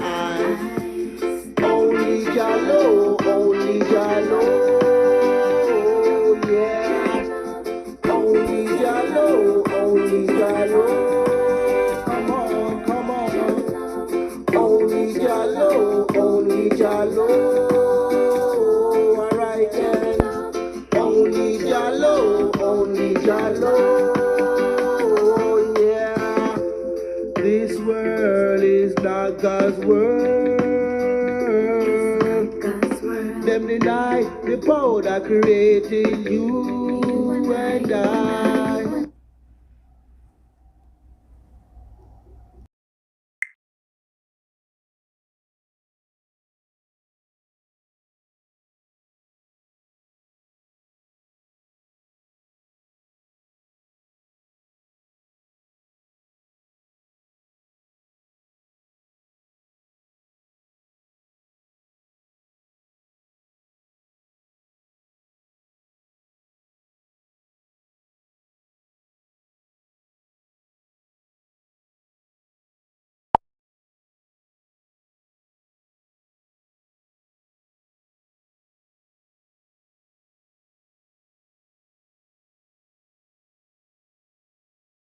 Only Jalo, yeah. Only Jalo. Come on. Only Jalo. Alright then. Only Jalo. Yeah. This world is not God's world. Them deny the power that created you and I.